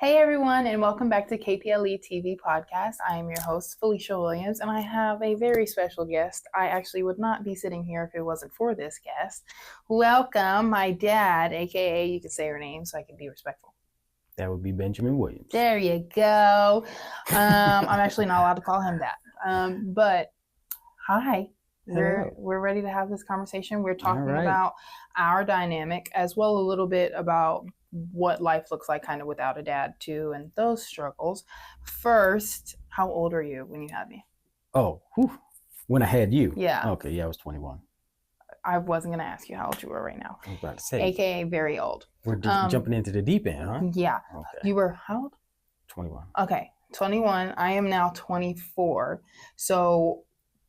Hey everyone, and welcome back to KPLE-TV podcast. I am your host, Felicia Williams, and I have a very special guest. I actually would not be sitting here if it wasn't for this guest. Welcome, my dad, aka you could say her name so I can be respectful. That would be Benjamin Williams. There you go. I'm actually not allowed to call him that. But hi. We're ready to have this conversation. We're talking about our dynamic as well, a little bit about what life looks like kind of without a dad too, and those struggles. First, how old are you when you had me? Oh, when I had you? Yeah. Okay, yeah, I was 21. I wasn't going to ask you how old you were right now. I was about to say. AKA very old. We're just jumping into the deep end, huh? Yeah. Okay. You were how old? 21. Okay, 21. I am now 24. So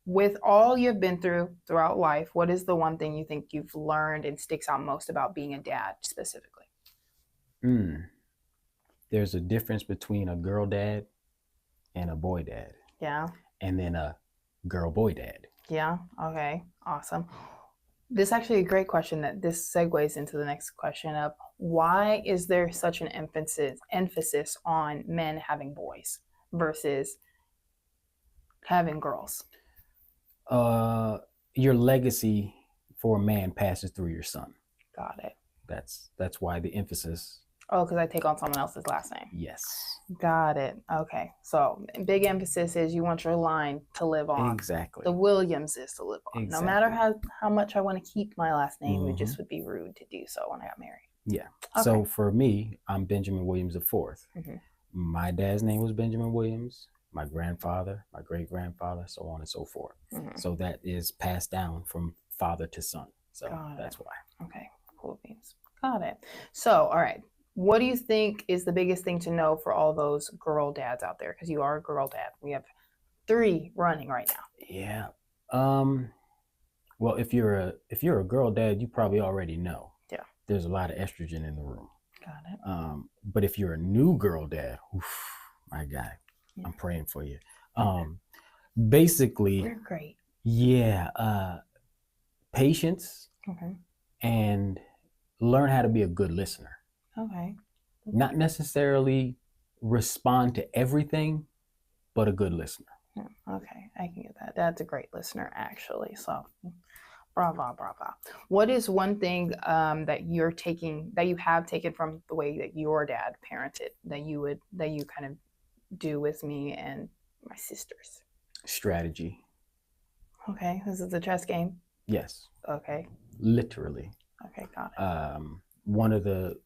with all you've been through throughout life, what is the one thing you think you've learned and sticks out most about being a dad specifically? There's a difference between a girl dad and a boy dad. Yeah. And then a girl boy dad. Yeah. Okay. Awesome. This is actually a great question that this segues into the next question of why is there such an emphasis on men having boys versus having girls? Your legacy for a man passes through your son. Got it. That's why the emphasis. Oh, because I take on someone else's last name. Yes. Got it. Okay. So big emphasis is you want your line to live on. Exactly. The Williams is to live on. Exactly. No matter how much I want to keep my last name, it just would be rude to do so when I got married. Yeah. Okay. So for me, I'm Benjamin Williams IV. Mm-hmm. My dad's name was Benjamin Williams. My grandfather, my great-grandfather, so on and so forth. Mm-hmm. So that is passed down from father to son. So that's why. Okay. Cool beans. Got it. So, all right. What do you think is the biggest thing to know for all those girl dads out there? Because you are a girl dad. We have 3 running right now. Yeah. Well, if you're a girl dad, you probably already know. Yeah. There's a lot of estrogen in the room. Got it. But if you're a new girl dad, my guy, I'm praying for you. Basically, you're great. Yeah. Patience. Okay. And learn how to be a good listener. Okay. Not necessarily respond to everything, but a good listener. Okay, I can get that. Dad's a great listener, actually. So, bravo. What is one thing that you have taken from the way that your dad parented that you kind of do with me and my sisters? Strategy. Okay, this is a chess game. Yes. Okay. Literally. Okay, got it. One of the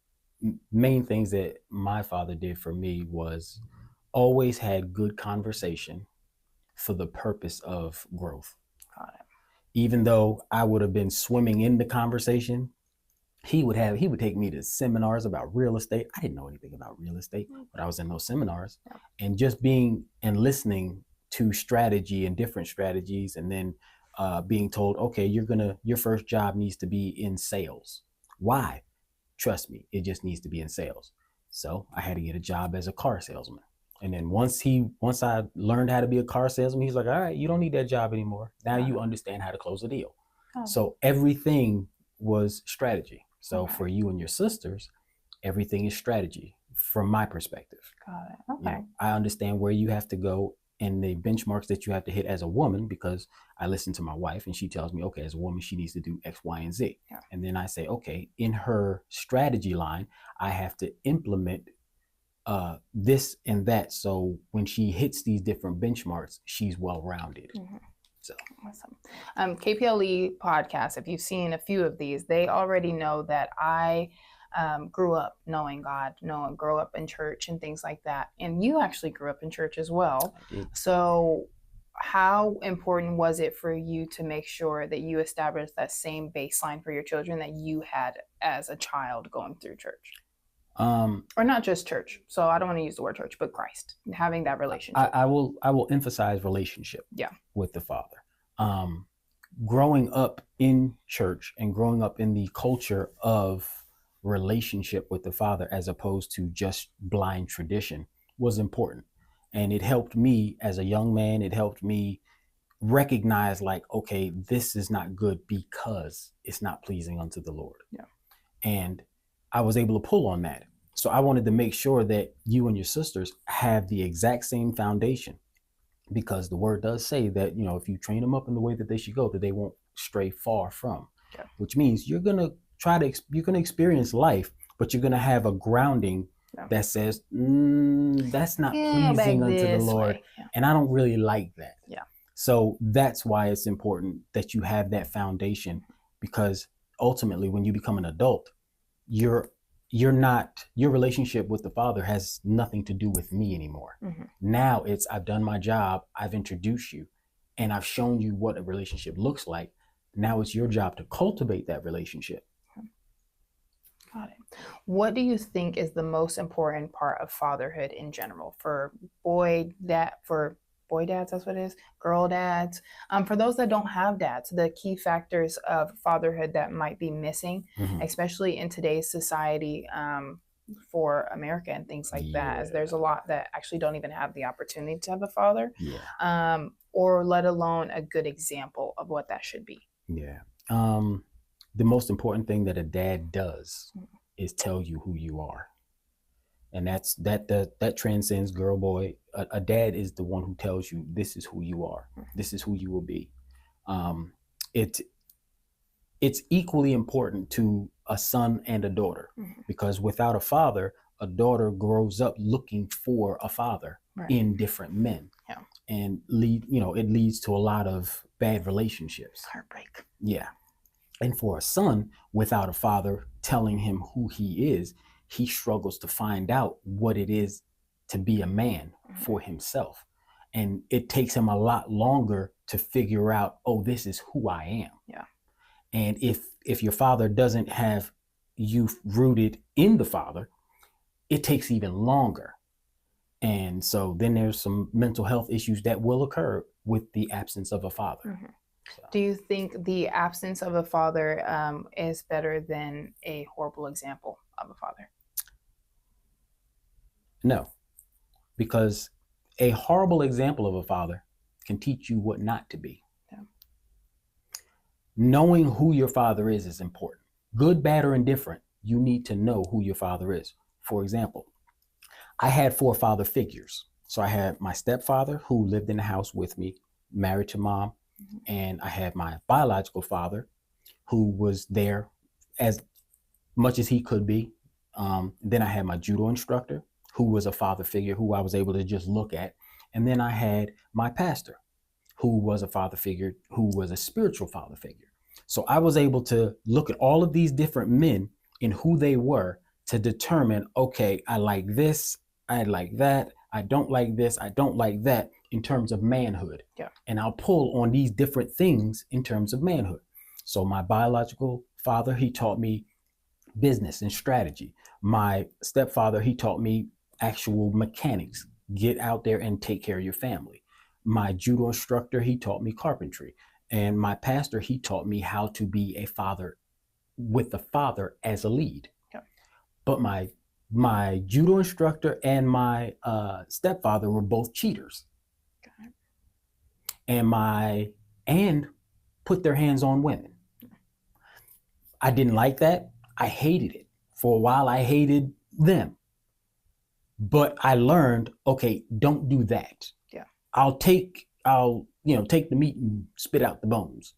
main things that my father did for me was always had good conversation for the purpose of growth. Got it. Even though I would have been swimming in the conversation, he would take me to seminars about real estate. I didn't know anything about real estate, but I was in those seminars. Yeah. And just being and listening to strategy and different strategies, and then being told, okay, your first job needs to be in sales. Why? Trust me, it just needs to be in sales. So I had to get a job as a car salesman. And then once I learned how to be a car salesman, he's like, all right, you don't need that job anymore. Now you understand how to close a deal. Oh. So everything was strategy. So for you and your sisters, everything is strategy from my perspective. Got it. Okay. I understand where you have to go and the benchmarks that you have to hit as a woman, because I listen to my wife and she tells me, okay, as a woman, she needs to do X, Y, and Z. Yeah. And then I say, okay, in her strategy line, I have to implement this and that. So when she hits these different benchmarks, she's well-rounded. Mm-hmm. So awesome. KPLE podcast, if you've seen a few of these, they already know that I grew up knowing God, grew up in church and things like that. And you actually grew up in church as well. So how important was it for you to make sure that you established that same baseline for your children that you had as a child going through church? Or not just church. So I don't want to use the word church, but Christ, having that relationship. I will emphasize relationship. Yeah. With the Father. Growing up in church and growing up in the culture of relationship with the Father as opposed to just blind tradition was important. And it helped me as a young man. It helped me recognize, like, okay, this is not good because it's not pleasing unto the Lord. Yeah. And I was able to pull on that. So I wanted to make sure that you and your sisters have the exact same foundation, because the word does say that, if you train them up in the way that they should go, that they won't stray far from, Yeah. which means you're going to experience life, but you're going to have a grounding that says, that's not pleasing unto the Lord. Yeah. And I don't really like that. Yeah. So that's why it's important that you have that foundation, because ultimately when you become an adult, your relationship with the Father has nothing to do with me anymore. Mm-hmm. Now it's, I've done my job, I've introduced you, and I've shown you what a relationship looks like. Now it's your job to cultivate that relationship. Got it. What do you think is the most important part of fatherhood in general for boy dads, that's what it is, girl dads, for those that don't have dads, the key factors of fatherhood that might be missing, especially in today's society, for America and things like that, as there's a lot that actually don't even have the opportunity to have a father, or let alone a good example of what that should be. The most important thing that a dad does is tell you who you are. And that transcends girl, boy. A dad is the one who tells you, this is who you are. This is who you will be. It's equally important to a son and a daughter, because without a father, a daughter grows up looking for a father in different men. And it leads to a lot of bad relationships. Heartbreak. Yeah. And for a son, without a father telling him who he is, he struggles to find out what it is to be a man for himself. And it takes him a lot longer to figure out, oh, this is who I am. Yeah. And if your father doesn't have you rooted in the Father, it takes even longer. And so then there's some mental health issues that will occur with the absence of a father. So. Do you think the absence of a father is better than a horrible example of a father? No, because a horrible example of a father can teach you what not to be. Knowing who your father is important. Good, bad, or indifferent, you need to know who your father is. For example, I had 4 father figures. So I had my stepfather, who lived in the house with me, married to mom. And I had my biological father, who was there as much as he could be. Then I had my judo instructor, who was a father figure who I was able to just look at. And then I had my pastor, who was a father figure, who was a spiritual father figure. So I was able to look at all of these different men and who they were to determine, okay, I like this, I like that, I don't like this, I don't like that, in terms of manhood. And I'll pull on these different things in terms of manhood. So my biological father, he taught me business and strategy. My stepfather, he taught me actual mechanics, get out there and take care of your family. My judo instructor, he taught me carpentry. And my pastor, he taught me how to be a father with the father as a lead. But my judo instructor and my stepfather were both cheaters. And put their hands on women. I didn't like that. I hated it. For a while, I hated them. But I learned, okay, don't do that. I'll take the meat and spit out the bones.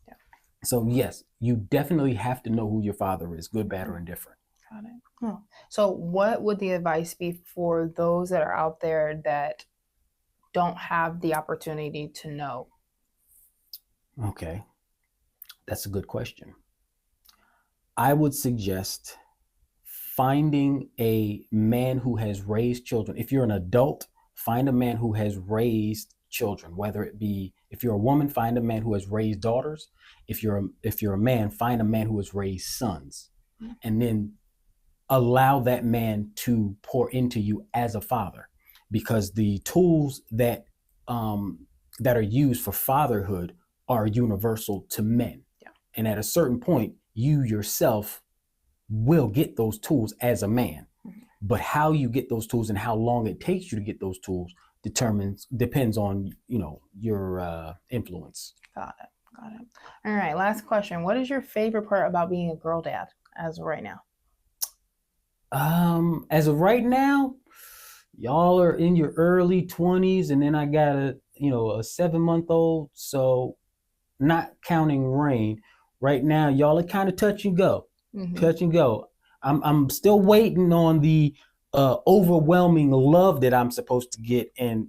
So yes, you definitely have to know who your father is, good, bad, or indifferent. Got it. So what would the advice be for those that are out there that don't have the opportunity to know? Okay, that's a good question. I would suggest finding a man who has raised children. If you're an adult, find a man who has raised children, whether it be, if you're a woman, find a man who has raised daughters. If you're a man, find a man who has raised sons. And then allow that man to pour into you as a father, because the tools that are used for fatherhood are universal to men. And at a certain point, you yourself will get those tools as a man. But how you get those tools and how long it takes you to get those tools depends on your influence. Got it. All right, last question. What is your favorite part about being a girl dad as of right now? As of right now, y'all are in your early 20s, and then I got a 7-month-old. So not counting Rain, right now y'all are kind of touch and go. Touch and go. I'm still waiting on the overwhelming love that I'm supposed to get and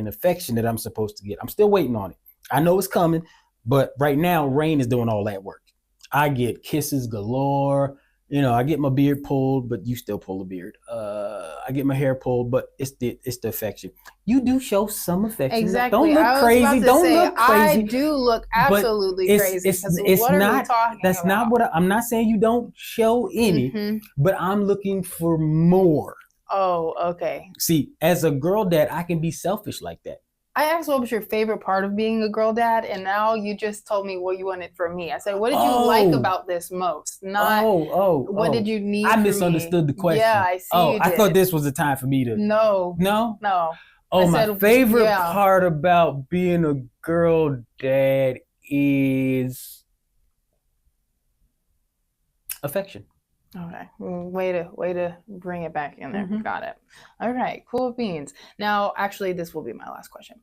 affection that I'm supposed to get. I'm still waiting on it. I know it's coming, but right now Rain is doing all that work. I get kisses galore. I get my beard pulled, but you still pull the beard. I get my hair pulled, but it's the affection. You do show some affection. Exactly. Don't look crazy. Don't look crazy. I do look absolutely crazy. It's what not. Are we talking that's about? not what I'm not saying. You don't show any, but I'm looking for more. Oh, okay. See, as a girl dad, I can be selfish like that. I asked what was your favorite part of being a girl dad, and now you just told me what you wanted from me. I said, what did you like about this most? Not what did you need I from misunderstood me? the question. Yeah, I see you did. I thought this was the time for me to... No. Oh, my favorite part about being a girl dad is affection. Okay, way to bring it back in there. Got it. All right, cool beans. Now, actually, this will be my last question.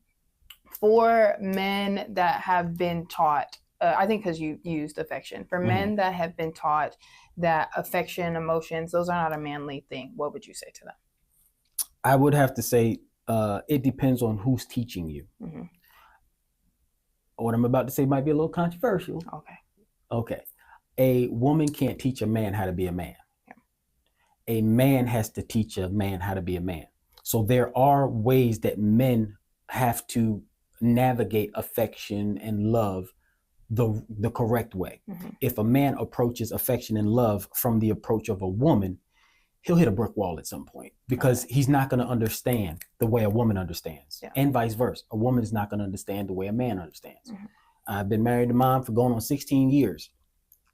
For men that have been taught, I think because you used affection, for men that have been taught that affection, emotions, those are not a manly thing, what would you say to them? I would have to say it depends on who's teaching you. What I'm about to say might be a little controversial. Okay. A woman can't teach a man how to be a man. A man has to teach a man how to be a man. So there are ways that men have to navigate affection and love the correct way. If a man approaches affection and love from the approach of a woman, he'll hit a brick wall at some point because he's not going to understand the way a woman understands, and vice versa. A woman is not going to understand the way a man understands. I've been married to Mom for going on 16 years.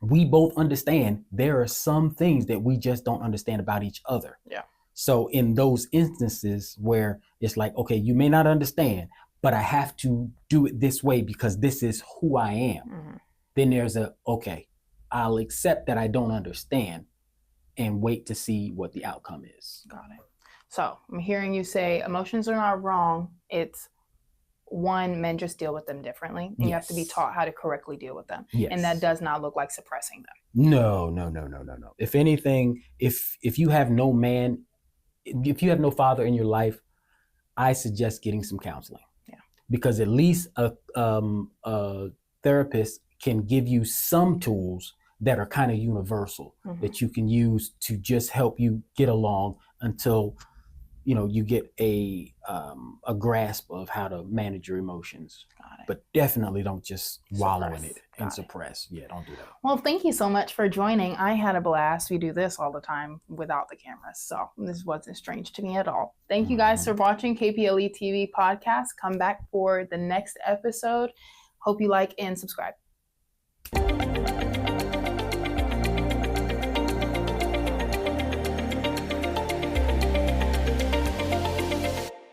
We both understand there are some things that we just don't understand about each other. So in those instances where it's like, okay, you may not understand, but I have to do it this way because this is who I am. Then there's okay, I'll accept that I don't understand and wait to see what the outcome is. Got it. So I'm hearing you say emotions are not wrong. It's one, men just deal with them differently. And you have to be taught how to correctly deal with them. And that does not look like suppressing them. No. If anything, if you have no man, if you have no father in your life, I suggest getting some counseling. Because at least a therapist can give you some tools that are kind of universal that you can use to just help you get along until you get a grasp of how to manage your emotions. But definitely don't just wallow in it and suppress. Don't do that. Well, thank you so much for joining. I had a blast. We do this all the time without the cameras, so this wasn't strange to me at all. Thank you guys for watching KPLE-TV podcast. Come back for the next episode. Hope you like and subscribe.